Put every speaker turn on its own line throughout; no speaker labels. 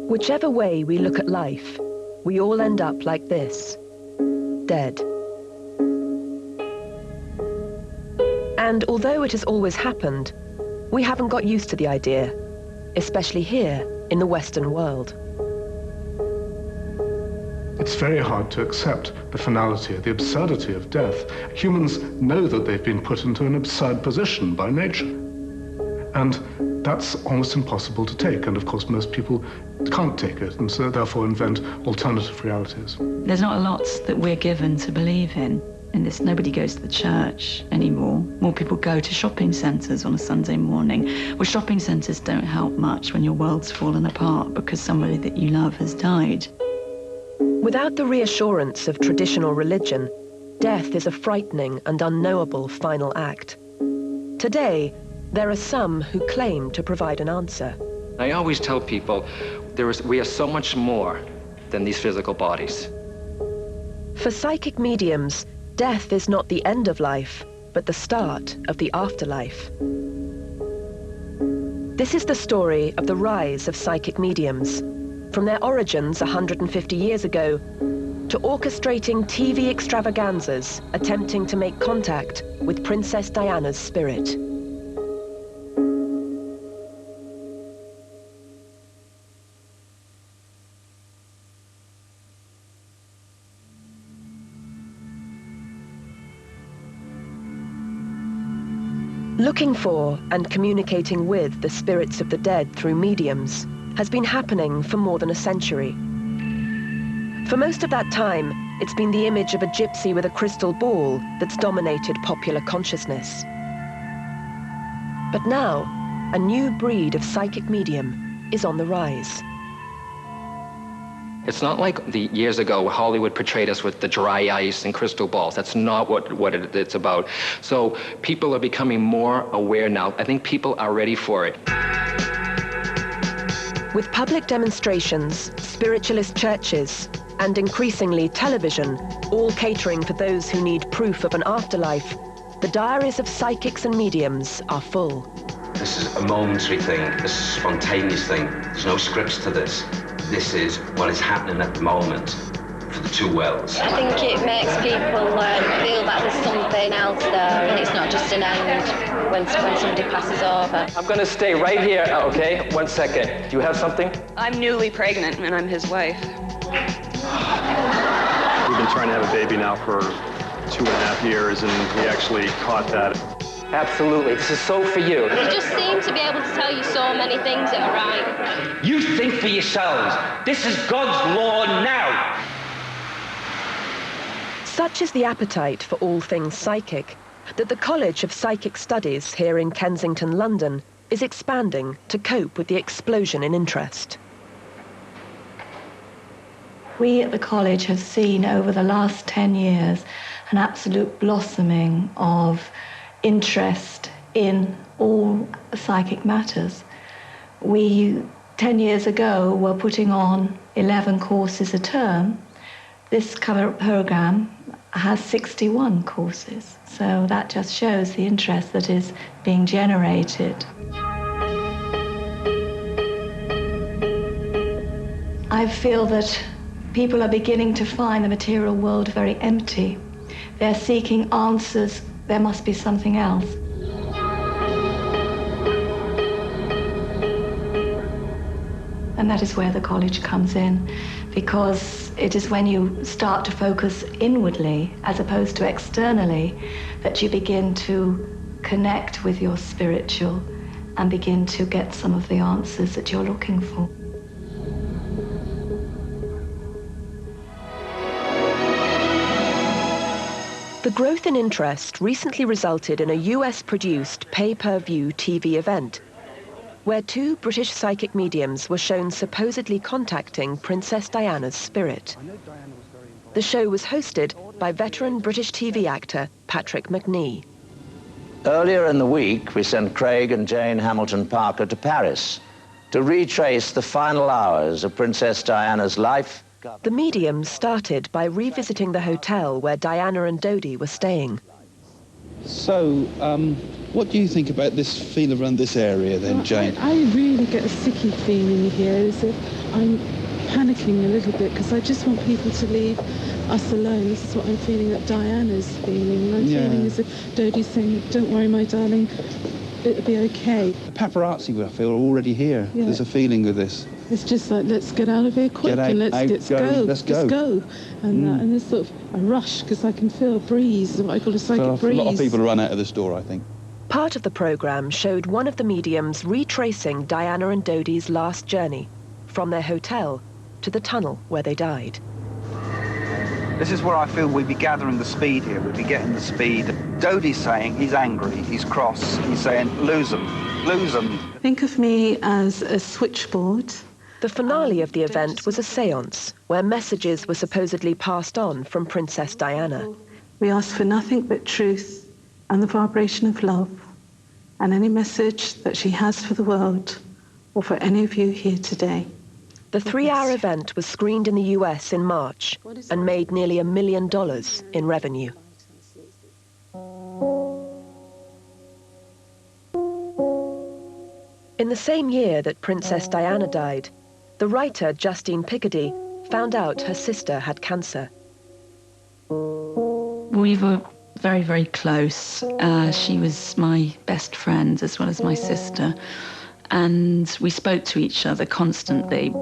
Whichever way we look at life, we all end up like this, dead. And although it has always happened, we haven't got used to the idea, especially here in the Western world.
It's very hard to accept the finality, the absurdity of death. Humans know that they've been put into an absurd position by nature. And that's almost impossible to take. And of course, most people can't take it, and so therefore invent alternative realities.
There's not a lot that we're given to believe in. this, nobody goes to the church anymore. More people go to shopping centres on a Sunday morning. Well, shopping centres don't help much when your world's fallen apart because somebody that you love has died.
Without the reassurance of traditional religion, death is a frightening and unknowable final act. Today, there are some who claim to provide an answer.
I always tell people we are so much more than these physical bodies.
For psychic mediums, death is not the end of life, but the start of the afterlife. This is the story of the rise of psychic mediums, from their origins 150 years ago to orchestrating TV extravaganzas attempting to make contact with Princess Diana's spirit. Looking for and communicating with the spirits of the dead through mediums has been happening for more than a century. For most of that time, it's been the image of a gypsy with a crystal ball that's dominated popular consciousness. But now, a new breed of psychic medium is on the rise.
It's not like the years ago Hollywood portrayed us with the dry ice and crystal balls. That's not what it's about. So people are becoming more aware now. I think people are ready for it.
With public demonstrations, spiritualist churches, and increasingly television, all catering for those who need proof of an afterlife, the diaries of psychics and mediums are full.
This is a momentary thing, this is a spontaneous thing. There's no scripts to this. This is what is happening at the moment for the two worlds.
I think it makes people feel that there's something else there and it's not just an end when somebody passes over.
I'm going to stay right here, okay? 1 second. Do you have something?
I'm newly pregnant and I'm his wife.
We've been trying to have a baby now for 2.5 years and we actually caught that.
Absolutely. This is so for you.
They just seem to be able to tell you so many things that are right.
You think for yourselves. This is God's law now.
Such is the appetite for all things psychic that the College of Psychic Studies here in Kensington, London, is expanding to cope with the explosion in interest.
We at the college have seen over the last 10 years an absolute blossoming of interest in all psychic matters. We, 10 years ago, were putting on 11 courses a term. This program has 61 courses, so that just shows the interest that is being generated. I feel that people are beginning to find the material world very empty. They're seeking answers. There must be something else. And that is where the college comes in, because it is when you start to focus inwardly as opposed to externally that you begin to connect with your spiritual and begin to get some of the answers that you're looking for.
The growth in interest recently resulted in a US-produced pay-per-view TV event where 2 British psychic mediums were shown supposedly contacting Princess Diana's spirit. The show was hosted by veteran British TV actor Patrick Macnee.
Earlier in the week, we sent Craig and Jane Hamilton Parker to Paris to retrace the final hours of Princess Diana's life.
The mediums started by revisiting the hotel where Diana and Dodi were staying.
So, What do you think about this feel around this area then, Jane?
I really get a sicky feeling here, as if I'm panicking a little bit, because I just want people to leave us alone. This is what I'm feeling that Diana's feeling, and I'm feeling as if Dodie's saying, don't worry, my darling, it'll be okay.
The paparazzi, I feel, are already here.
Yeah.
There's a feeling with this.
It's just like, let's get out of here quick, and let's go. Let's go. And there's sort of a rush, because I can feel a breeze, what I call a psychic breeze.
A lot of people run out of this door, I think.
Part of the programme showed one of the mediums retracing Diana and Dodie's last journey from their hotel to the tunnel where they died.
This is where I feel we'd be gathering the speed here. We'd be getting the speed. Dodie's saying he's angry, he's cross. He's saying, lose them, lose them.
Think of me as a switchboard.
The finale of the event was a séance where messages were supposedly passed on from Princess Diana.
We ask for nothing but truth and the vibration of love, and any message that she has for the world or for any of you here today.
The 3-hour event was screened in the US in March and made nearly $1 million in revenue. In the same year that Princess Diana died, the writer Justine Picardy found out her sister had cancer.
We were very, very close. She was my best friend as well as my sister, and we spoke to each other constantly.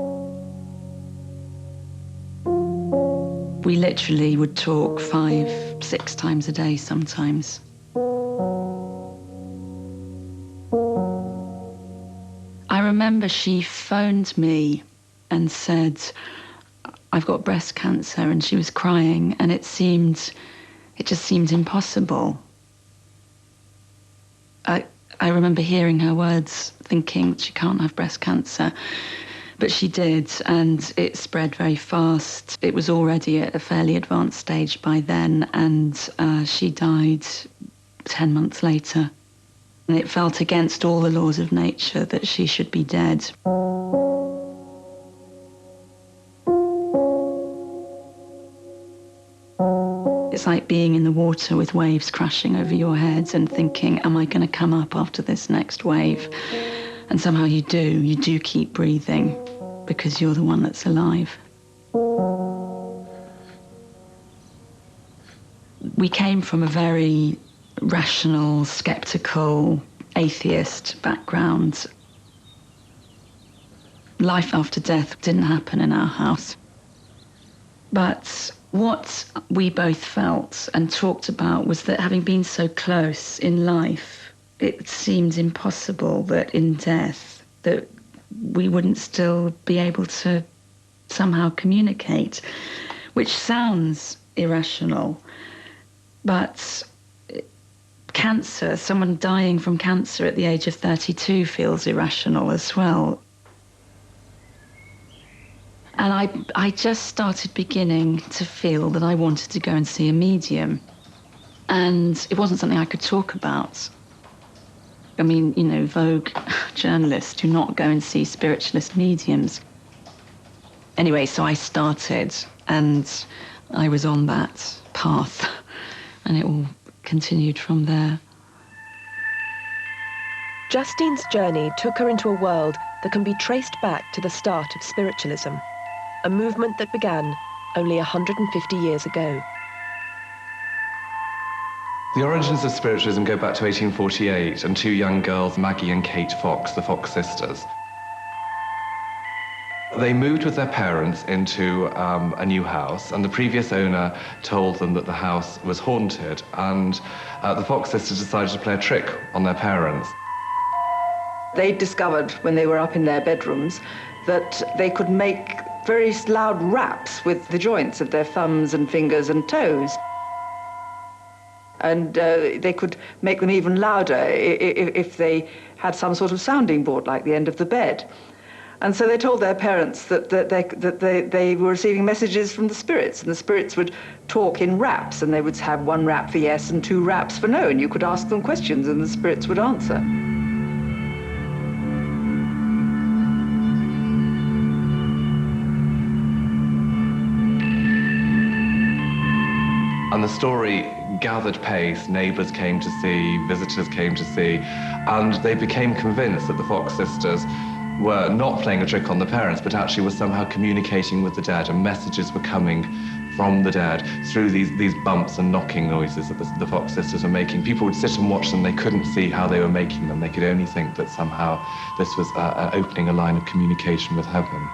We literally would talk 5, 6 times a day sometimes. I remember she phoned me and said, I've got breast cancer, and she was crying, and it just seemed impossible. I remember hearing her words, thinking she can't have breast cancer, but she did, and it spread very fast. It was already at a fairly advanced stage by then, and she died 10 months later. And it felt against all the laws of nature that she should be dead. It's like being in the water with waves crashing over your head and thinking, am I going to come up after this next wave? And somehow you do keep breathing because you're the one that's alive. We came from a very rational, skeptical, atheist background. Life after death didn't happen in our house. But what we both felt and talked about was that having been so close in life, it seemed impossible that in death that we wouldn't still be able to somehow communicate, which sounds irrational, but cancer, someone dying from cancer at the age of 32 feels irrational as well. And I just started beginning to feel that I wanted to go and see a medium. And it wasn't something I could talk about. I mean, you know, Vogue journalists do not go and see spiritualist mediums. Anyway, so I started, and I was on that path, and it all continued from there.
Justine's journey took her into a world that can be traced back to the start of spiritualism, a movement that began only 150 years ago.
The origins of spiritualism go back to 1848 and 2 young girls, Maggie and Kate Fox, the Fox sisters. They moved with their parents into a new house, and the previous owner told them that the house was haunted, and the Fox sisters decided to play a trick on their parents.
They discovered when they were up in their bedrooms that they could make very loud raps with the joints of their thumbs and fingers and toes. And they could make them even louder if they had some sort of sounding board like the end of the bed. And so they told their parents that they were receiving messages from the spirits, and the spirits would talk in raps, and they would have 1 rap for yes and 2 raps for no, and you could ask them questions and the spirits would answer.
And the story gathered pace. Neighbours came to see, visitors came to see, and they became convinced that the Fox sisters were not playing a trick on the parents, but actually were somehow communicating with the dead, and messages were coming from the dead through these bumps and knocking noises that the Fox sisters were making. People would sit and watch them. They couldn't see how they were making them. They could only think that somehow this was opening a line of communication with heaven.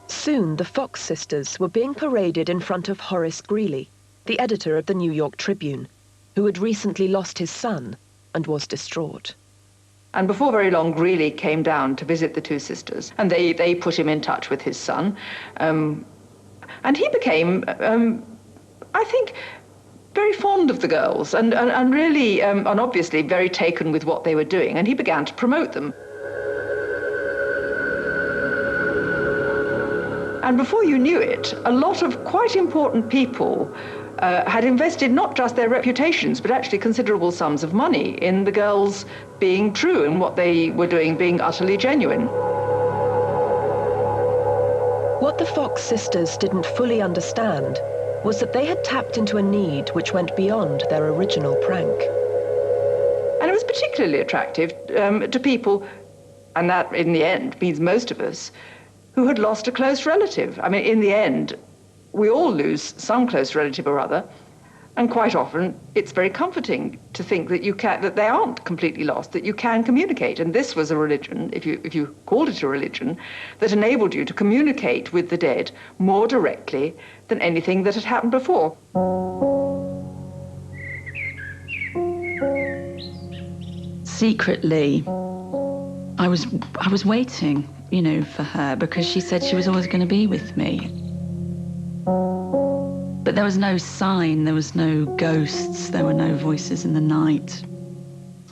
Soon, the Fox sisters were being paraded in front of Horace Greeley, the editor of the New York Tribune, who had recently lost his son and was distraught.
And before very long, Greeley came down to visit the two sisters, and they put him in touch with his son. And he became, I think, very fond of the girls, and really, and obviously very taken with what they were doing, and he began to promote them. And before you knew it, a lot of quite important people had invested not just their reputations, but actually considerable sums of money in the girls being true and what they were doing being utterly genuine.
What the Fox sisters didn't fully understand was that they had tapped into a need which went beyond their original prank.
And it was particularly attractive to people, and that in the end means most of us, who had lost a close relative. I mean, in the end, we all lose some close relative or other, and quite often it's very comforting to think that that they aren't completely lost, that you can communicate. And this was a religion, if you called it a religion, that enabled you to communicate with the dead more directly than anything that had happened before.
Secretly, I was waiting, you know, for her, because she said she was always going to be with me. But there was no sign, there was no ghosts, there were no voices in the night.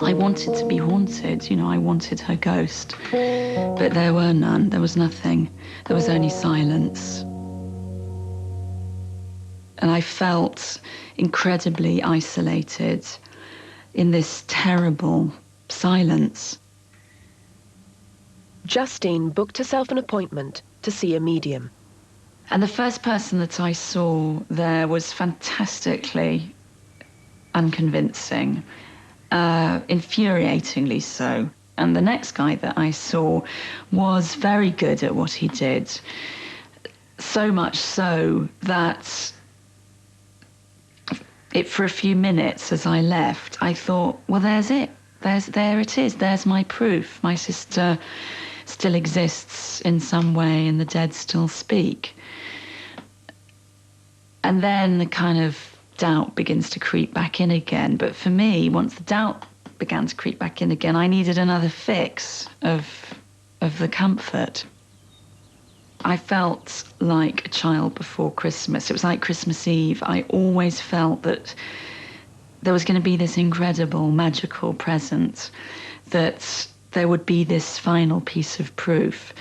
I wanted to be haunted, you know, I wanted her ghost. But there were none, there was nothing. There was only silence. And I felt incredibly isolated in this terrible silence.
Justine booked herself an appointment to see a medium.
And the first person that I saw there was fantastically unconvincing, infuriatingly so. And the next guy that I saw was very good at what he did. So much so that for a few minutes as I left, I thought, well, there's it. There it is. There's my proof. My sister still exists in some way and the dead still speak. And then the kind of doubt begins to creep back in again. But for me, once the doubt began to creep back in again, I needed another fix of the comfort. I felt like a child before Christmas. It was like Christmas Eve. I always felt that there was going to be this incredible, magical present, that there would be this final piece of proof.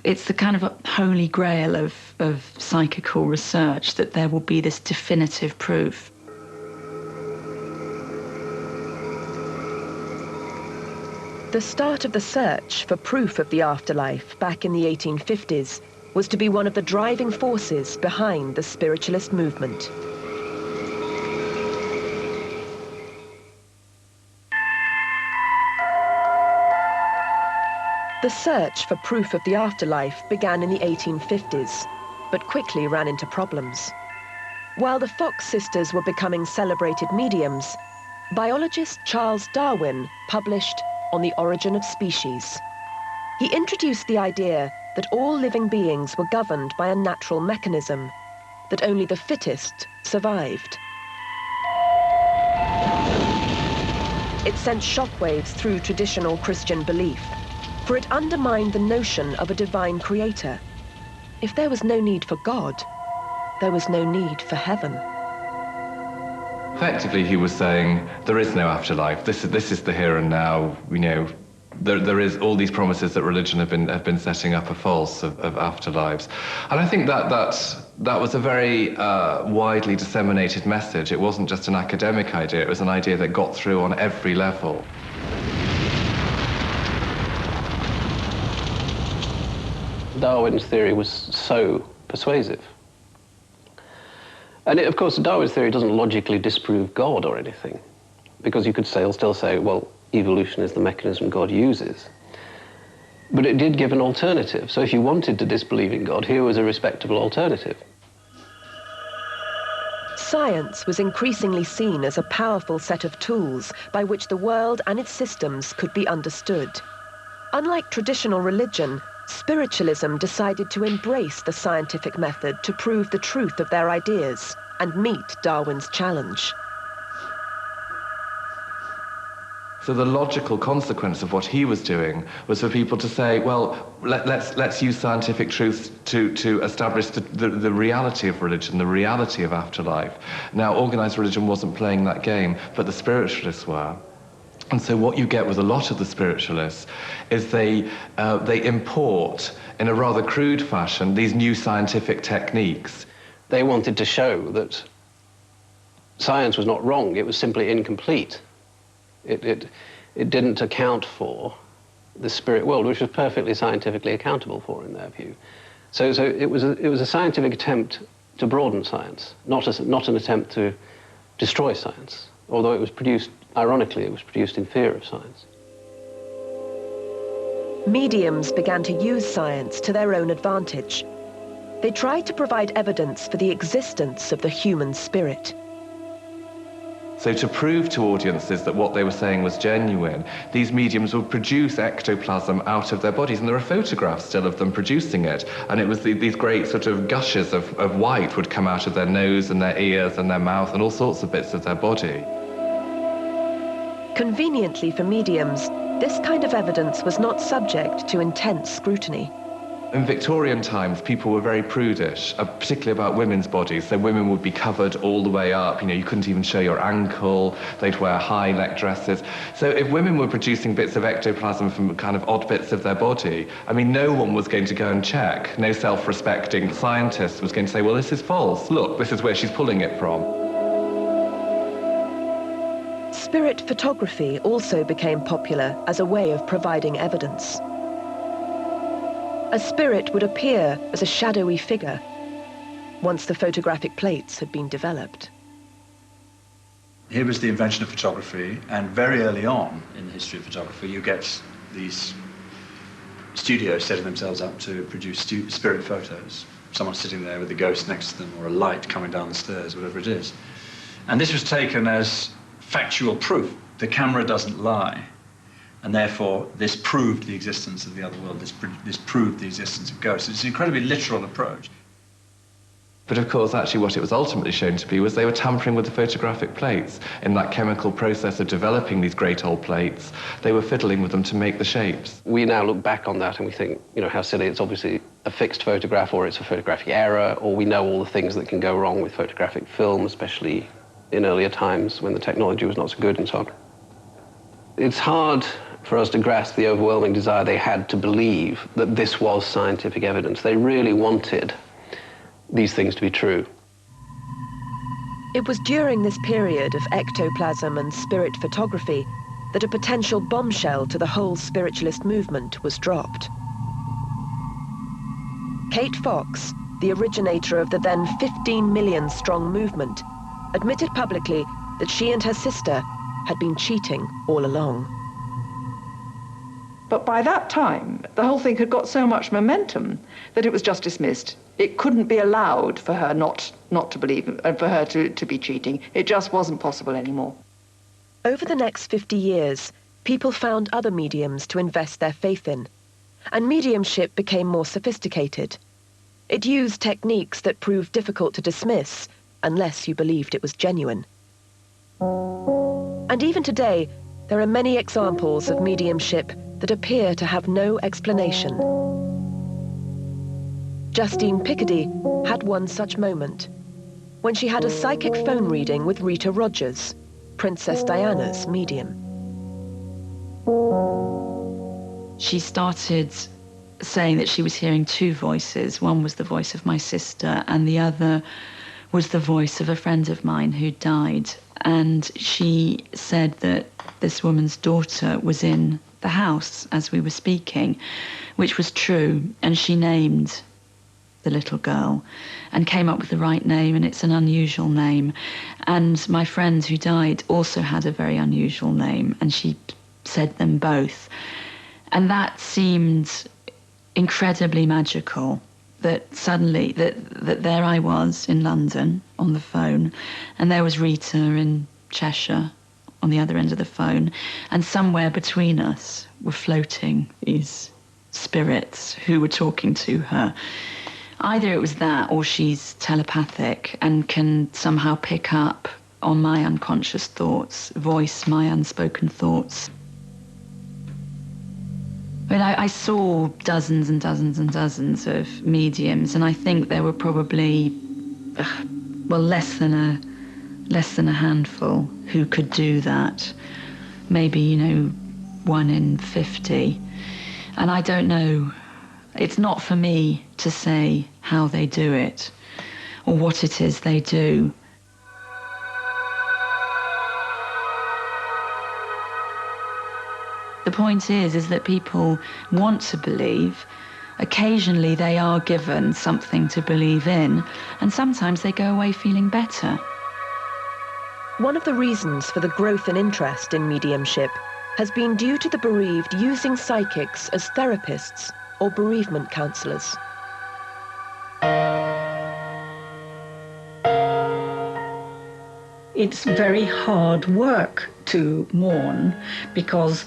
It's the kind of holy grail of psychical research, that there will be this definitive proof.
The start of the search for proof of the afterlife back in the 1850s was to be one of the driving forces behind the spiritualist movement. The search for proof of the afterlife began in the 1850s, but quickly ran into problems. While the Fox sisters were becoming celebrated mediums, biologist Charles Darwin published On the Origin of Species. He introduced the idea that all living beings were governed by a natural mechanism, that only the fittest survived. It sent shockwaves through traditional Christian belief, for it undermined the notion of a divine creator. If there was no need for God, there was no need for heaven.
Effectively, he was saying, there is no afterlife. This is the here and now. You know, there is all these promises that religion have been setting up are false of afterlives. And I think that was a very widely disseminated message. It wasn't just an academic idea. It was an idea that got through on every level.
Darwin's theory was so persuasive. And of course, Darwin's theory doesn't logically disprove God or anything, because you could still say, well, evolution is the mechanism God uses. But it did give an alternative. So if you wanted to disbelieve in God, here was a respectable alternative.
Science was increasingly seen as a powerful set of tools by which the world and its systems could be understood. Unlike traditional religion, spiritualism decided to embrace the scientific method to prove the truth of their ideas and meet Darwin's challenge.
So the logical consequence of what he was doing was for people to say, well, let's use scientific truths to establish the reality of religion, the reality of afterlife. Now, organized religion wasn't playing that game, but the spiritualists were. And so what you get with a lot of the spiritualists is they import, in a rather crude fashion, these new scientific techniques.
They wanted to show that science was not wrong, it was simply incomplete. It didn't account for the spirit world, which was perfectly scientifically accountable for in their view. So it was a scientific attempt to broaden science, not an attempt to destroy science, although it was produced, ironically, it was produced in fear of science.
Mediums began to use science to their own advantage. They tried to provide evidence for the existence of the human spirit.
So to prove to audiences that what they were saying was genuine, these mediums would produce ectoplasm out of their bodies, and there are photographs still of them producing it. And it was these great sort of gushes of white would come out of their nose and their ears and their mouth and all sorts of bits of their body.
Conveniently for mediums, this kind of evidence was not subject to intense scrutiny.
In Victorian times, people were very prudish, particularly about women's bodies. So women would be covered all the way up. You know, you couldn't even show your ankle. They'd wear high neck dresses. So if women were producing bits of ectoplasm from kind of odd bits of their body, I mean, no one was going to go and check. No self-respecting scientist was going to say, well, this is false. Look, this is where she's pulling it from.
Spirit photography also became popular as a way of providing evidence. A spirit would appear as a shadowy figure once the photographic plates had been developed.
Here was the invention of photography, and very early on in the history of photography, you get these studios setting themselves up to produce spirit photos. Someone sitting there with a ghost next to them, or a light coming down the stairs, whatever it is. And this was taken as factual proof. The camera doesn't lie. And therefore, this proved the existence of the other world. This proved the existence of ghosts. It's an incredibly literal approach.
But of course, actually what it was ultimately shown to be was they were tampering with the photographic plates. In that chemical process of developing these great old plates, they were fiddling with them to make the shapes.
We now look back on that and we think, you know, how silly. It's obviously a fixed photograph, or it's a photographic error, or we know all the things that can go wrong with photographic film, especially in earlier times when the technology was not so good and so on. It's hard for us to grasp the overwhelming desire they had to believe that this was scientific evidence. They really wanted these things to be true.
It was during this period of ectoplasm and spirit photography that a potential bombshell to the whole spiritualist movement was dropped. Kate Fox, the originator of the then 15 million strong movement, admitted publicly that she and her sister had been cheating all along.
But by that time, the whole thing had got so much momentum that it was just dismissed. It couldn't be allowed for her not to believe, and for her to be cheating. It just wasn't possible anymore.
Over the next 50 years, people found other mediums to invest their faith in, and mediumship became more sophisticated. It used techniques that proved difficult to dismiss unless you believed it was genuine. And even today, there are many examples of mediumship that appear to have no explanation. Justine Picardy had one such moment when she had a psychic phone reading with Rita Rogers, Princess Diana's medium.
She started saying that she was hearing two voices. One was the voice of my sister, and the other was the voice of a friend of mine who died. and she said that this woman's daughter was in the house as we were speaking, which was true, and she named the little girl and came up with the right name, and it's an unusual name. And my friend who died also had a very unusual name, and she said them both. And that seemed incredibly magical, that suddenly that there I was in London on the phone, and there was Rita in Cheshire on the other end of the phone, and somewhere between us were floating these spirits who were talking to her. Either it was that, or she's telepathic and can somehow pick up on my unconscious thoughts, voice my unspoken thoughts. I mean, I saw dozens and dozens and dozens of mediums, and I think there were probably, well, less than a handful who could do that. Maybe, 1 in 50. And I don't know. It's not for me to say how they do it or what it is they do. The point is that people want to believe. Occasionally they are given something to believe in, and sometimes they go away feeling better.
One of the reasons for the growth in interest in mediumship has been due to the bereaved using psychics as therapists or bereavement counsellors.
It's very hard work to mourn, because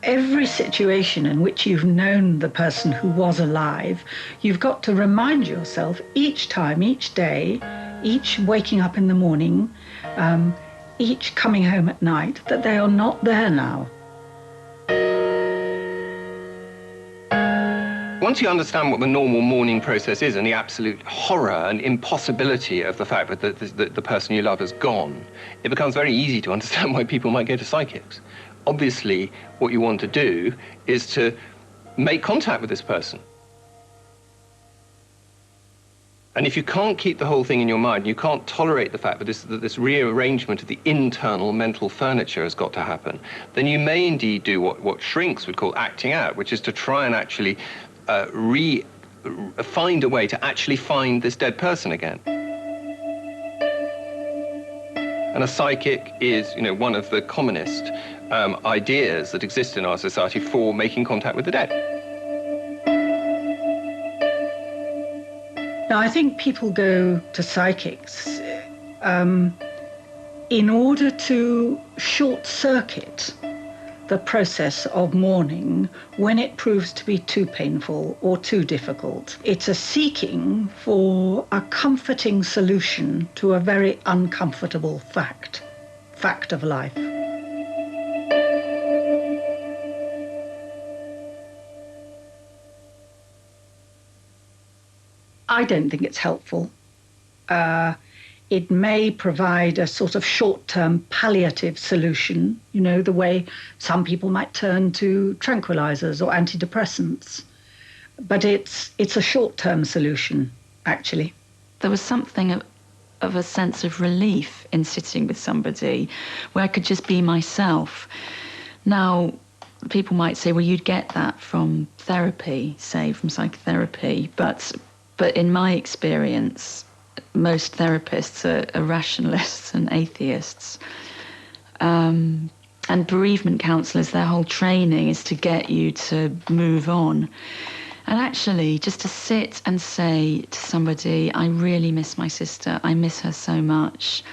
every situation in which you've known the person who was alive, you've got to remind yourself each time, each day, each waking up in the morning, each coming home at night, that they are not there now.
Once you understand what the normal mourning process is and the absolute horror and impossibility of the fact that the person you love has gone, it becomes very easy to understand why people might go to psychics. Obviously, what you want to do is to make contact with this person. And if you can't keep the whole thing in your mind, you can't tolerate the fact that this rearrangement of the internal mental furniture has got to happen, then you may indeed do what shrinks would call acting out, which is to try and actually find a way to actually find this dead person again. And a psychic is, one of the commonest ideas that exist in our society for making contact with the dead.
Now, I think people go to psychics in order to short-circuit the process of mourning when it proves to be too painful or too difficult. It's a seeking for a comforting solution to a very uncomfortable fact of life. I don't think it's helpful. It may provide a sort of short-term palliative solution, the way some people might turn to tranquilizers or antidepressants. But it's a short-term solution, actually.
There was something of a sense of relief in sitting with somebody where I could just be myself. Now, people might say, well, you'd get that from therapy, say, from psychotherapy, but in my experience, most therapists are rationalists and atheists. And bereavement counsellors, their whole training is to get you to move on. And actually, just to sit and say to somebody, I really miss my sister, I miss her so much.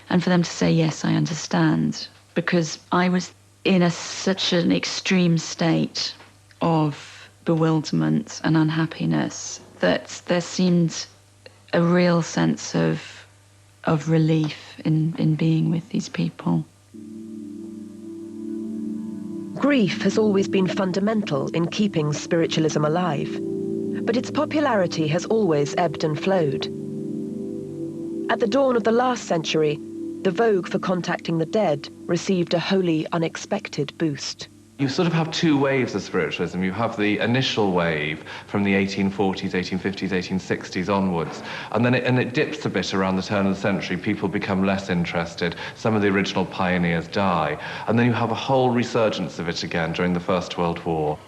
And for them to say, yes, I understand. Because I was in such an extreme state of bewilderment and unhappiness that there seemed a real sense of relief in being with these people.
Grief has always been fundamental in keeping spiritualism alive, but its popularity has always ebbed and flowed. At the dawn of the last century, the vogue for contacting the dead received a wholly unexpected boost.
You sort of have two waves of spiritualism. You have the initial wave from the 1840s, 1850s, 1860s onwards, and then it dips a bit around the turn of the century. People become less interested. Some of the original pioneers die, and then you have a whole resurgence of it again during the First World War.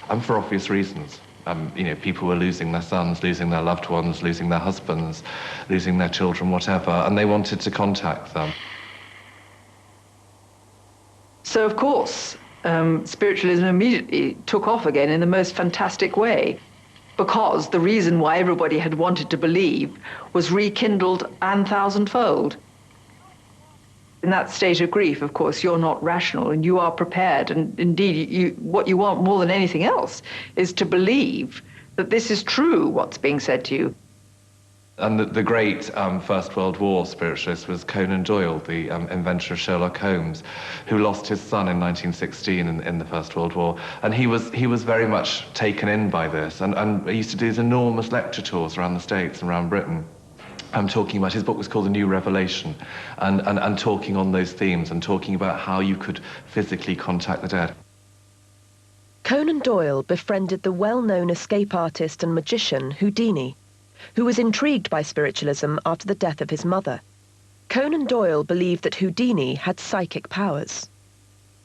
And for obvious reasons. You know, people were losing their sons, losing their loved ones, losing their husbands, losing their children, whatever, and they wanted to contact them.
So, of course, spiritualism immediately took off again in the most fantastic way, because the reason why everybody had wanted to believe was rekindled and thousandfold. In that state of grief, of course, you're not rational and you are prepared. And indeed, what you want more than anything else is to believe that this is true, what's being said to you.
And the great First World War spiritualist was Conan Doyle, the inventor of Sherlock Holmes, who lost his son in 1916 in the First World War. And he was very much taken in by this. And he used to do these enormous lecture tours around the States and around Britain. Talking about, his book was called The New Revelation, and talking on those themes and talking about how you could physically contact the dead.
Conan Doyle befriended the well-known escape artist and magician Houdini, who was intrigued by spiritualism after the death of his mother. Conan Doyle believed that Houdini had psychic powers.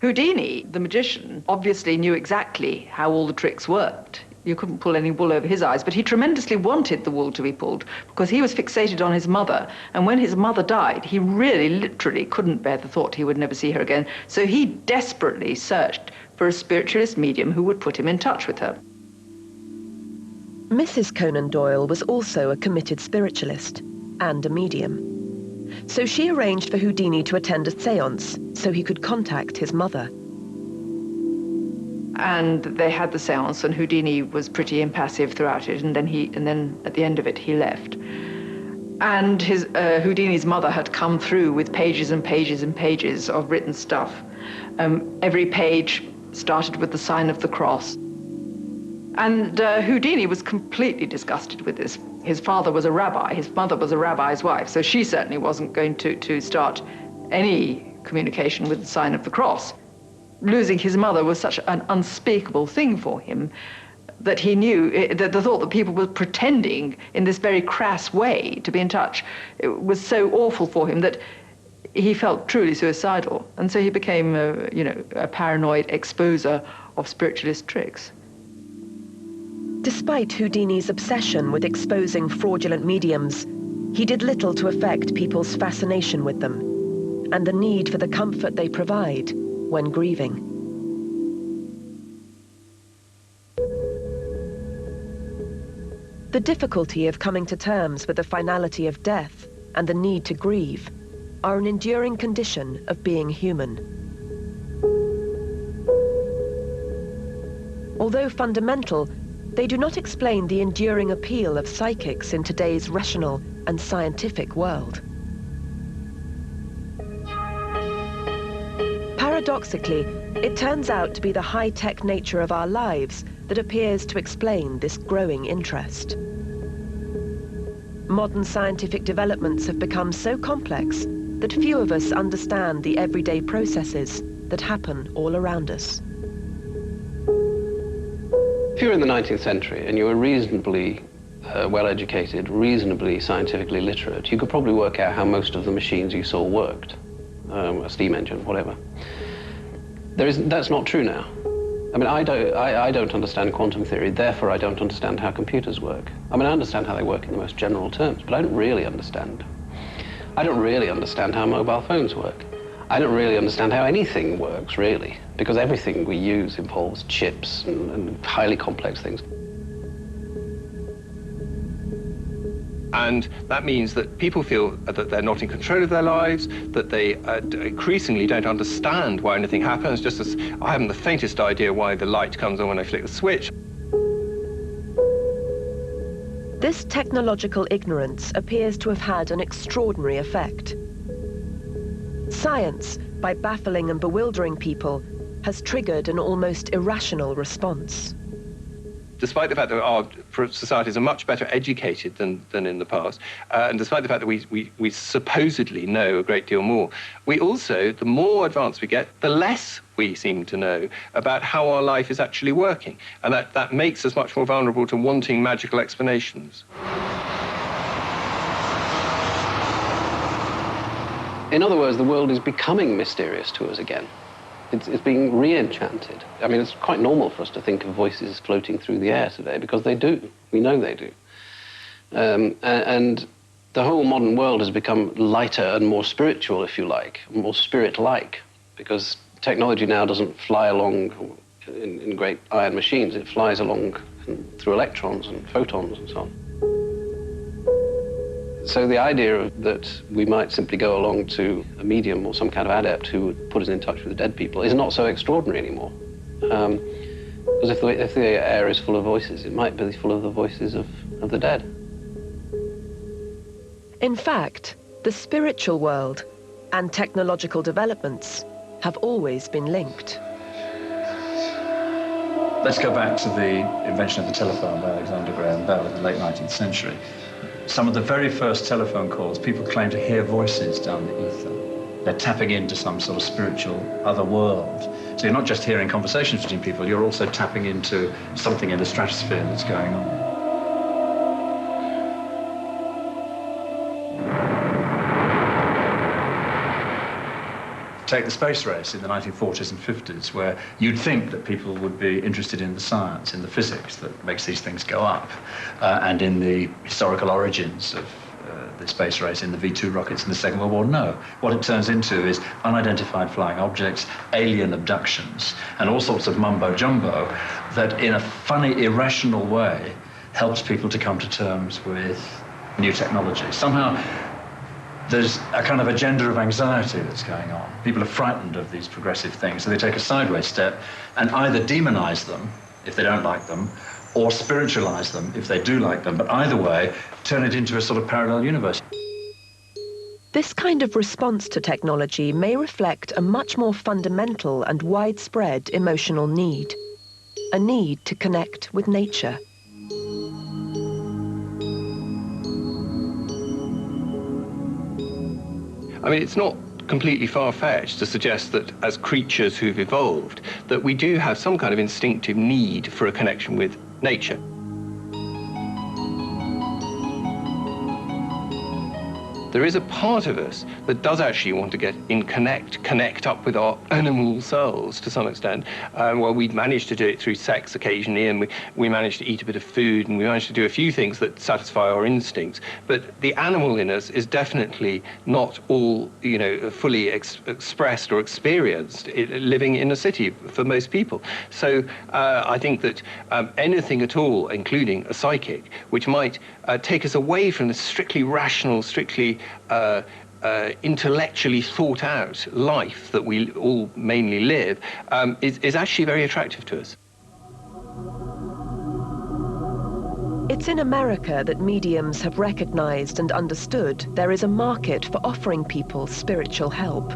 Houdini, the magician, obviously knew exactly how all the tricks worked. You couldn't pull any wool over his eyes, but he tremendously wanted the wool to be pulled because he was fixated on his mother. And when his mother died, he really, literally couldn't bear the thought he would never see her again. So he desperately searched for a spiritualist medium who would put him in touch with her.
Mrs. Conan Doyle was also a committed spiritualist and a medium. So she arranged for Houdini to attend a séance so he could contact his mother.
And they had the séance, and Houdini was pretty impassive throughout it, and then at the end of it he left. And Houdini's mother had come through with pages and pages and pages of written stuff. Every page started with the sign of the cross. And Houdini was completely disgusted with this. His father was a rabbi, his mother was a rabbi's wife, so she certainly wasn't going to start any communication with the sign of the cross. Losing his mother was such an unspeakable thing for him that he knew that the thought that people were pretending in this very crass way to be in touch, it was so awful for him that he felt truly suicidal. And so he became a paranoid exposer of spiritualist tricks.
Despite Houdini's obsession with exposing fraudulent mediums, he did little to affect people's fascination with them and the need for the comfort they provide when grieving. The difficulty of coming to terms with the finality of death and the need to grieve are an enduring condition of being human. Although fundamental, they do not explain the enduring appeal of psychics in today's rational and scientific world. Paradoxically, it turns out to be the high-tech nature of our lives that appears to explain this growing interest. Modern scientific developments have become so complex that few of us understand the everyday processes that happen all around us.
If you were in the 19th century and you were reasonably well-educated, reasonably scientifically literate, you could probably work out how most of the machines you saw worked, a steam engine, whatever. That's not true now. I mean, I don't understand quantum theory, therefore I don't understand how computers work. I mean, I understand how they work in the most general terms, but I don't really understand. I don't really understand how mobile phones work. I don't really understand how anything works, really, because everything we use involves chips and highly complex things.
And that means that people feel that they're not in control of their lives, that they increasingly don't understand why anything happens, just as I haven't the faintest idea why the light comes on when I flick the switch.
This technological ignorance appears to have had an extraordinary effect. Science, by baffling and bewildering people, has triggered an almost irrational response.
despite the fact that our societies are much better educated than in the past, and despite the fact that we supposedly know a great deal more, we also, the more advanced we get, the less we seem to know about how our life is actually working. And that makes us much more vulnerable to wanting magical explanations.
In other words, the world is becoming mysterious to us again. It's being re-enchanted. I mean, it's quite normal for us to think of voices floating through the air today, because they do. We know they do. And the whole modern world has become lighter and more spiritual, if you like, more spirit-like, because technology now doesn't fly along in great iron machines. It flies along through electrons and photons and so on. So the idea that we might simply go along to a medium or some kind of adept who would put us in touch with the dead people is not so extraordinary anymore. Because if the air is full of voices, it might be full of the voices of the dead.
In fact, the spiritual world and technological developments have always been linked.
Let's go back to the invention of the telephone by Alexander Graham Bell in the late 19th century. Some of the very first telephone calls, people claim to hear voices down the ether. They're tapping into some sort of spiritual other world. So you're not just hearing conversations between people, you're also tapping into something in the stratosphere that's going on. Take the space race in the 1940s and 50s, where you'd think that people would be interested in the science, in the physics that makes these things go up, and in the historical origins of the space race in the V-2 rockets in the Second World War. No. What it turns into is unidentified flying objects, alien abductions, and all sorts of mumbo-jumbo that, in a funny, irrational way, helps people to come to terms with new technology. Somehow, there's a kind of agenda of anxiety that's going on. People are frightened of these progressive things, so they take a sideways step and either demonize them if they don't like them, or spiritualize them if they do like them, but either way, turn it into a sort of parallel universe.
This kind of response to technology may reflect a much more fundamental and widespread emotional need, a need to connect with nature.
I mean, it's not completely far-fetched to suggest that as creatures who've evolved, that we do have some kind of instinctive need for a connection with nature. There is a part of us that does actually want to get in connect up with our animal selves to some extent. Well, we managed to do it through sex occasionally, and we managed to eat a bit of food, and we managed to do a few things that satisfy our instincts. But the animal in us is definitely not all, fully expressed or experienced living in a city for most people. So I think that anything at all, including a psychic, which might take us away from the strictly rational, strictly intellectually thought out life that we all mainly live, is actually very attractive to us.
It's in America that mediums have recognized and understood there is a market for offering people spiritual help.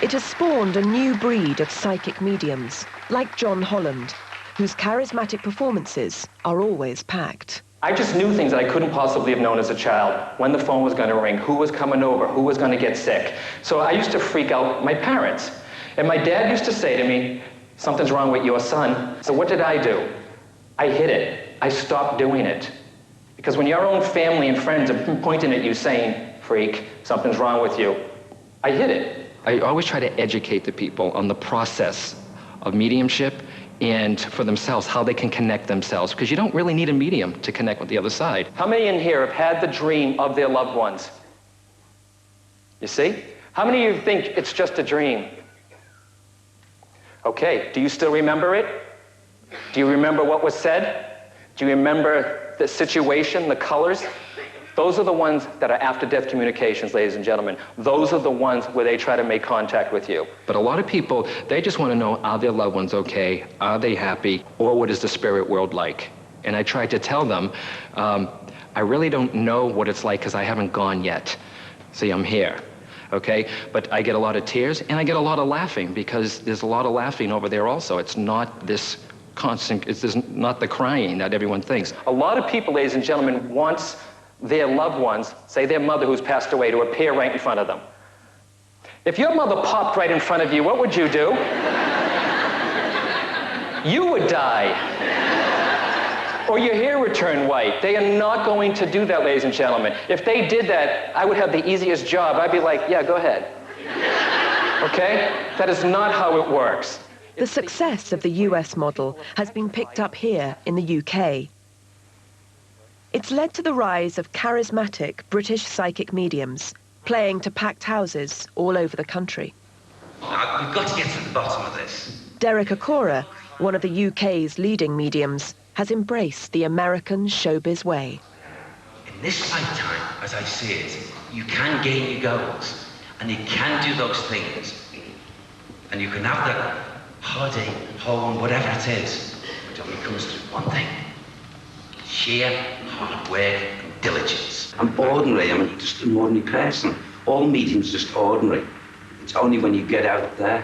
It has spawned a new breed of psychic mediums, like John Holland, whose charismatic performances are always packed.
I just knew things that I couldn't possibly have known as a child. When the phone was going to ring, who was coming over, who was going to get sick. So I used to freak out my parents. And my dad used to say to me, "Something's wrong with your son." So what did I do? I hid it. I stopped doing it. Because when your own family and friends are pointing at you saying, "Freak, something's wrong with you," I hid it. I always try to educate the people on the process of mediumship and for themselves, how they can connect themselves, because you don't really need a medium to connect with the other side. How many in here have had the dream of their loved ones? You see? How many of you think it's just a dream? Okay, do you still remember it? Do you remember what was said? Do you remember the situation, the colors? Those are the ones that are after-death communications, ladies and gentlemen. Those are the ones where they try to make contact with you. But a lot of people, they just want to know, are their loved ones okay? Are they happy? Or what is the spirit world like? And I tried to tell them, I really don't know what it's like because I haven't gone yet. See, I'm here. okay? But I get a lot of tears and I get a lot of laughing, because there's a lot of laughing over there also. It's not this constant, it's not the crying that everyone thinks. A lot of people, ladies and gentlemen, want their loved ones, say their mother who's passed away, to appear right in front of them. If your mother popped right in front of you, what would you do? You would die. Or your hair would turn white. They are not going to do that, ladies and gentlemen. If they did that, I would have the easiest job. I'd be like, yeah, go ahead. Okay? That is not how it works.
The success of the US model has been picked up here in the UK. It's led to the rise of charismatic British psychic mediums, playing to packed houses all over the country.
We've got to get to the bottom of this.
Derek Akora, one of the UK's leading mediums, has embraced the American showbiz way.
In this lifetime, as I see it, you can gain your goals, and you can do those things, and you can have that holiday, home, whatever it is, but it only comes to one thing: sheer hard work and diligence. I'm ordinary. I'm just an ordinary person. All mediums just ordinary. It's only when you get out there,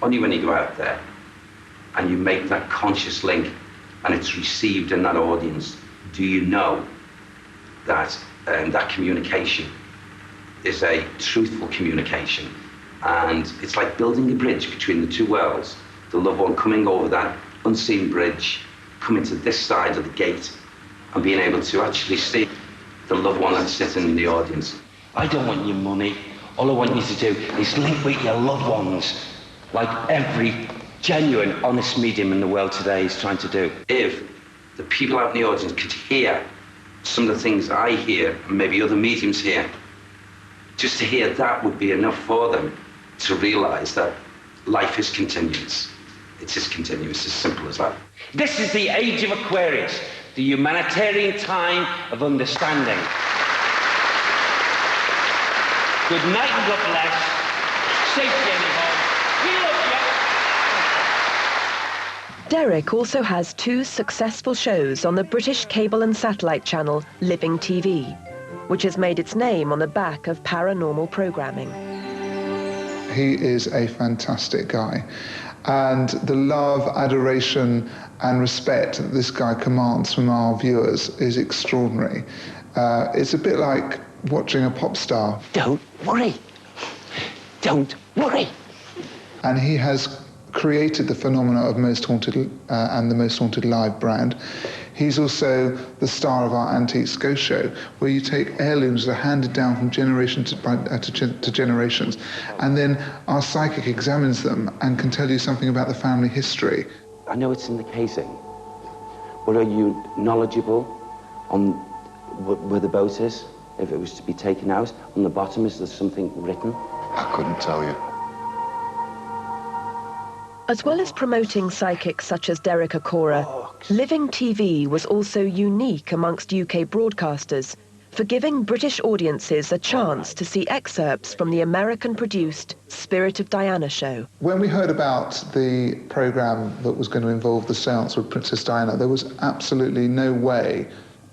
only when you go out there, and you make that conscious link, and it's received in that audience, do you know that that communication is a truthful communication. And it's like building a bridge between the two worlds. The loved one coming over that unseen bridge, coming to this side of the gate, and being able to actually see the loved one that's sitting in the audience. I don't want your money. All I want you to do is link with your loved ones, like every genuine, honest medium in the world today is trying to do. If the people out in the audience could hear some of the things I hear, and maybe other mediums hear, just to hear that would be enough for them to realize that life is continuous. It's as continuous, as simple as that. This is the age of Aquarius, the humanitarian time of understanding. Good night and God bless. Safe journey home. We love you.
Derek also has 2 successful shows on the British cable and satellite channel Living TV, which has made its name on the back of paranormal programming.
He is a fantastic guy, and the love, adoration and respect that this guy commands from our viewers is extraordinary. It's a bit like watching a pop star.
Don't worry. Don't worry.
And he has created the phenomena of Most Haunted and the Most Haunted Live brand. He's also the star of our Antiques Ghost Show, where you take heirlooms that are handed down from generation to generations, and then our psychic examines them and can tell you something about the family history.
I know it's in the casing, but are you knowledgeable on where the boat is? If it was to be taken out, on the bottom, is there something written?
I couldn't tell you.
As well as promoting psychics such as Derek Akora, Living TV was also unique amongst UK broadcasters for giving British audiences a chance to see excerpts from the American-produced Spirit of Diana show.
When we heard about the programme that was going to involve the séance with Princess Diana, there was absolutely no way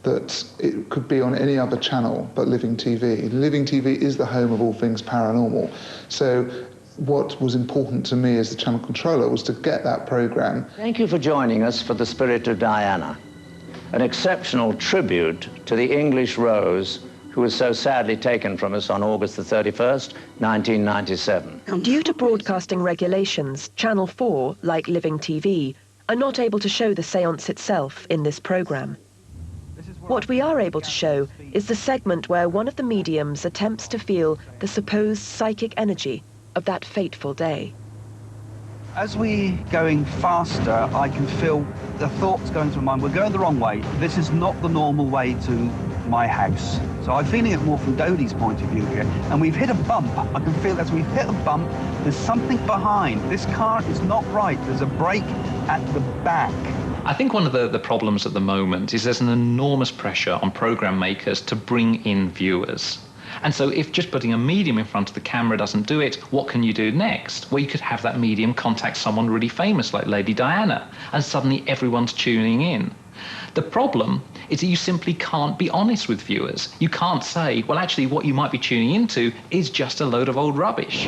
that it could be on any other channel but Living TV. Living TV is the home of all things paranormal. So what was important to me as the channel controller was to get that programme.
Thank you for joining us for the Spirit of Diana, an exceptional tribute to the English Rose who was so sadly taken from us on August the 31st, 1997.
Due to broadcasting regulations, Channel 4, like Living TV, are not able to show the séance itself in this programme. What we are able to show is the segment where one of the mediums attempts to feel the supposed psychic energy of that fateful day.
As we're going faster, I can feel the thoughts going through my mind. We're going the wrong way. This is not the normal way to my house. So I'm feeling it more from Dodie's point of view here. And we've hit a bump. I can feel as we've hit a bump, there's something behind. This car is not right. There's a brake at the back.
I think one of the problems at the moment is there's an enormous pressure on program makers to bring in viewers. And so if just putting a medium in front of the camera doesn't do it, what can you do next? Well, you could have that medium contact someone really famous like Lady Diana, and suddenly everyone's tuning in. The problem is that you simply can't be honest with viewers. You can't say, well, actually, what you might be tuning into is just a load of old rubbish.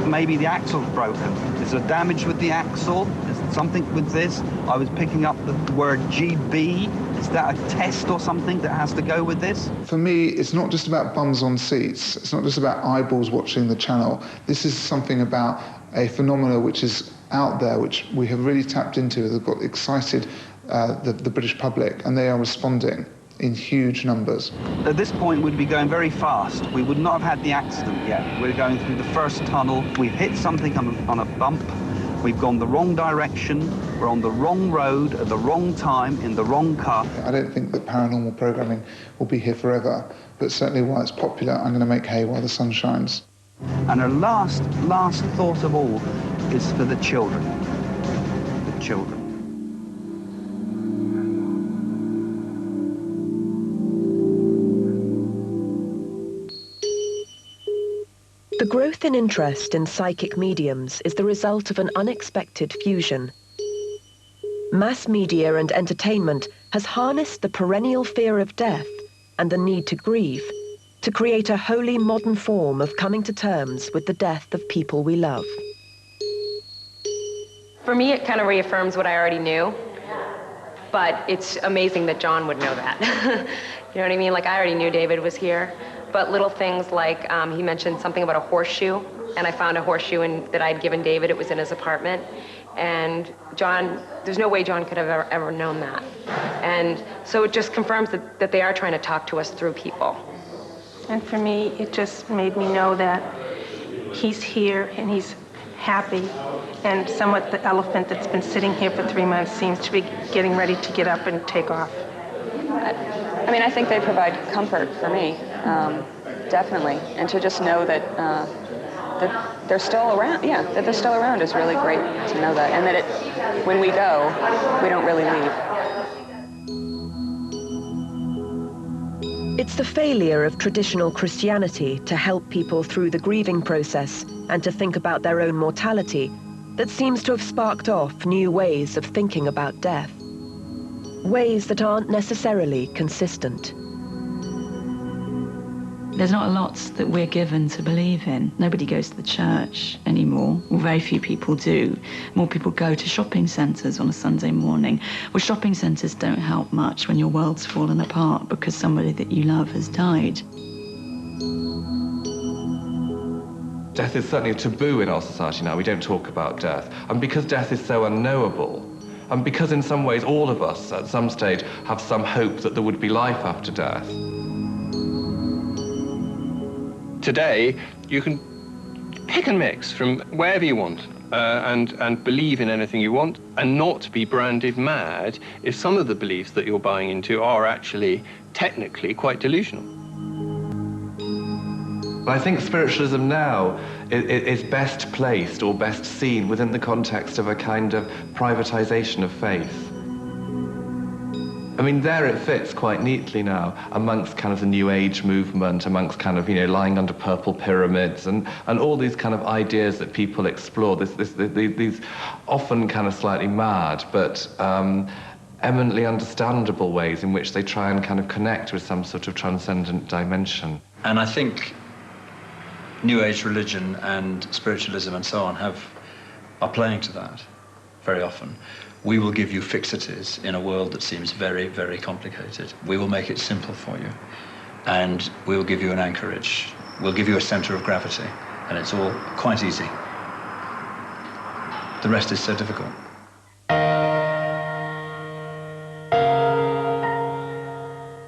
Maybe the axle's broken. Is there damage with the axle? Is there something with this? I was picking up the word GB. Is that a test or something that has to go with this?
For me, it's not just about bums on seats. It's not just about eyeballs watching the channel. This is something about a phenomenon which is out there, which we have really tapped into. They've got excited the British public, and they are responding in huge numbers.
At this point, we'd be going very fast. We would not have had the accident yet. We're going through the first tunnel. We've hit something on a bump. We've gone the wrong direction. We're on the wrong road at the wrong time in the wrong car.
I don't think that paranormal programming will be here forever, but certainly while it's popular, I'm going to make hay while the sun shines.
And our last thought of all is for the children. The children.
The growth in interest in psychic mediums is the result of an unexpected fusion. Mass media and entertainment has harnessed the perennial fear of death and the need to grieve to create a wholly modern form of coming to terms with the death of people we love.
For me, it kind of reaffirms what I already knew, but it's amazing that John would know that. You know what I mean? Like, I already knew David was here, but little things like he mentioned something about a horseshoe, and I found a horseshoe that I'd given David. It was in his apartment, and John, there's no way John could have ever known that. And so it just confirms that they are trying to talk to us through people.
And for me, it just made me know that he's here and he's happy, and somewhat the elephant that's been sitting here for 3 months seems to be getting ready to get up and take off.
I mean, I think they provide comfort for me, definitely. And to just know that they're still around, that they're still around is really great to know that. And that when we go, we don't really leave.
It's the failure of traditional Christianity to help people through the grieving process and to think about their own mortality that seems to have sparked off new ways of thinking about death. Ways that aren't necessarily consistent.
There's not a lot that we're given to believe in. Nobody goes to the church anymore. Well, very few people do. More people go to shopping centres on a Sunday morning. Well, shopping centres don't help much when your world's fallen apart because somebody that you love has died.
Death is certainly a taboo in our society now. We don't talk about death. And because death is so unknowable, and because in some ways all of us at some stage have some hope that there would be life after death.
Today, you can pick and mix from wherever you want and believe in anything you want and not be branded mad if some of the beliefs that you're buying into are actually technically quite delusional.
I think spiritualism now is best placed or best seen within the context of a kind of privatization of faith. I mean, there it fits quite neatly now amongst kind of the New Age movement, amongst kind of, lying under purple pyramids and all these kind of ideas that people explore, these often kind of slightly mad, but eminently understandable ways in which they try and kind of connect with some sort of transcendent dimension.
And I think New Age religion and spiritualism and so on are playing to that very often. We will give you fixities in a world that seems very, very complicated. We will make it simple for you. And we will give you an anchorage. We'll give you a center of gravity. And it's all quite easy. The rest is so difficult.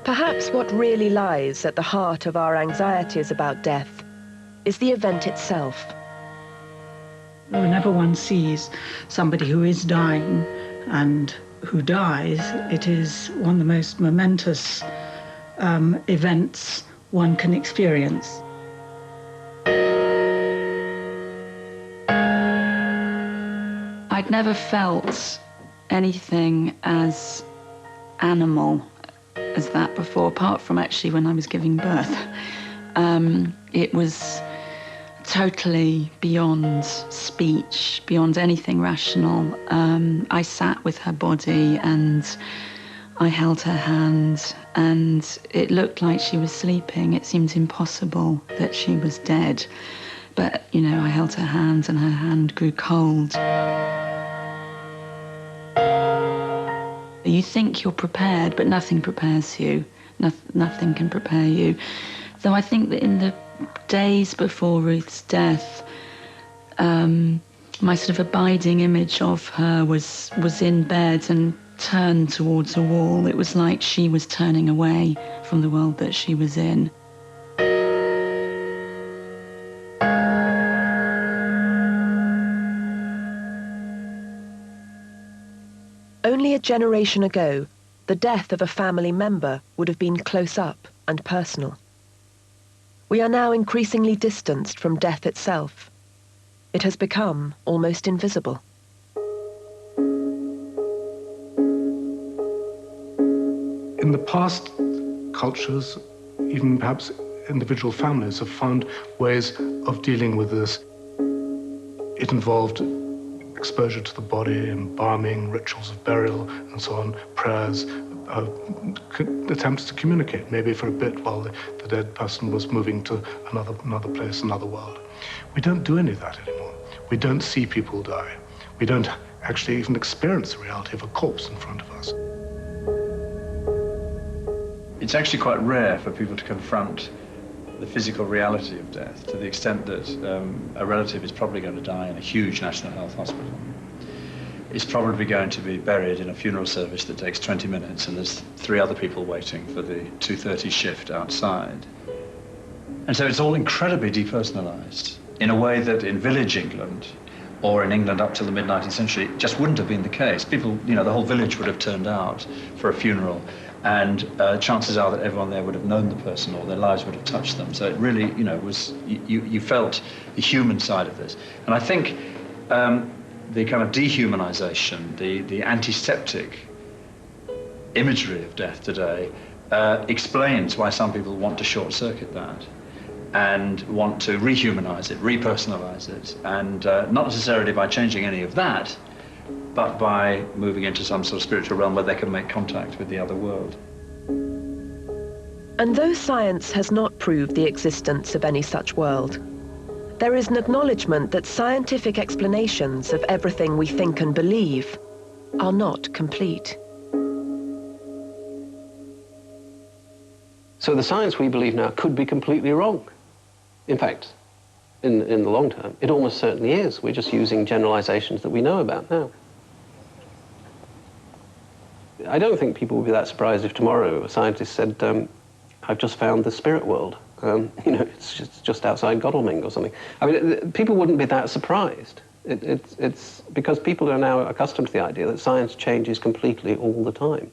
Perhaps what really lies at the heart of our anxieties about death is the event itself.
Whenever one sees somebody who is dying and who dies, it is one of the most momentous events one can experience.
I'd never felt anything as animal as that before, apart from actually when I was giving birth. It was totally beyond speech, beyond anything rational. I sat with her body and I held her hand, and it looked like she was sleeping. It seemed impossible that she was dead. But, you know, I held her hand, and her hand grew cold. You think you're prepared, but nothing prepares you. Nothing can prepare you. Though I think that in the days before Ruth's death, my sort of abiding image of her was in bed and turned towards a wall. It was like she was turning away from the world that she was in.
Only a generation ago, the death of a family member would have been close up and personal. We are now increasingly distanced from death itself. It has become almost invisible.
In the past, cultures, even perhaps individual families, have found ways of dealing with this. It involved exposure to the body, embalming, rituals of burial, and so on, prayers, attempts to communicate, maybe for a bit while the dead person was moving to another place, another world. We don't do any of that anymore. We don't see people die. We don't actually even experience the reality of a corpse in front of us.
It's actually quite rare for people to confront the physical reality of death, to the extent that a relative is probably going to die in a huge national health hospital. Is probably going to be buried in a funeral service that takes 20 minutes, and there's 3 other people waiting for the 2:30 shift outside. And so it's all incredibly depersonalized in a way that in village England, or in England up till the mid-19th century, just wouldn't have been the case. People, you know, the whole village would have turned out for a funeral, and chances are that everyone there would have known the person, or their lives would have touched them. So it really, you know, was, you felt the human side of this. And I think the kind of dehumanization, the antiseptic imagery of death today explains why some people want to short-circuit that and want to rehumanize it, repersonalize it, and not necessarily by changing any of that, but by moving into some sort of spiritual realm where they can make contact with the other world.
And though science has not proved the existence of any such world, there is an acknowledgement that scientific explanations of everything we think and believe are not complete.
So the science we believe now could be completely wrong. In fact, in the long term, it almost certainly is. We're just using generalizations that we know about now. I don't think people would be that surprised if tomorrow a scientist said, I've just found the spirit world. You know, it's just outside Godalming or something. I mean, people wouldn't be that surprised. It's because people are now accustomed to the idea that science changes completely all the time.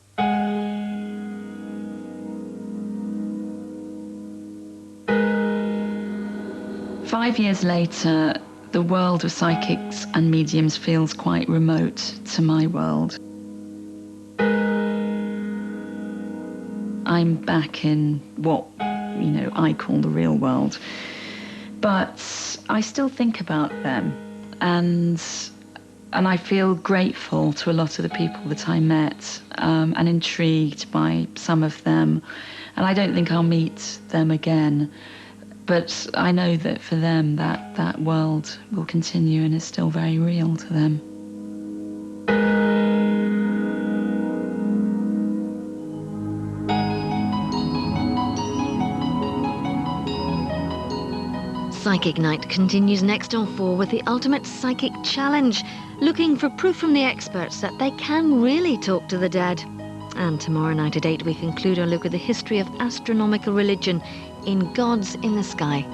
Five years later, the world of psychics and mediums feels quite remote to my world. I'm back in what, you know, I call the real world. But I still think about them, and I feel grateful to a lot of the people that I met, and intrigued by some of them. And I don't think I'll meet them again. But I know that for them, that world will continue and is still very real to them.
Psychic Night continues next on 4 with the Ultimate Psychic Challenge, looking for proof from the experts that they can really talk to the dead. And tomorrow night at 8 we conclude our look at the history of astronomical religion in Gods in the Sky.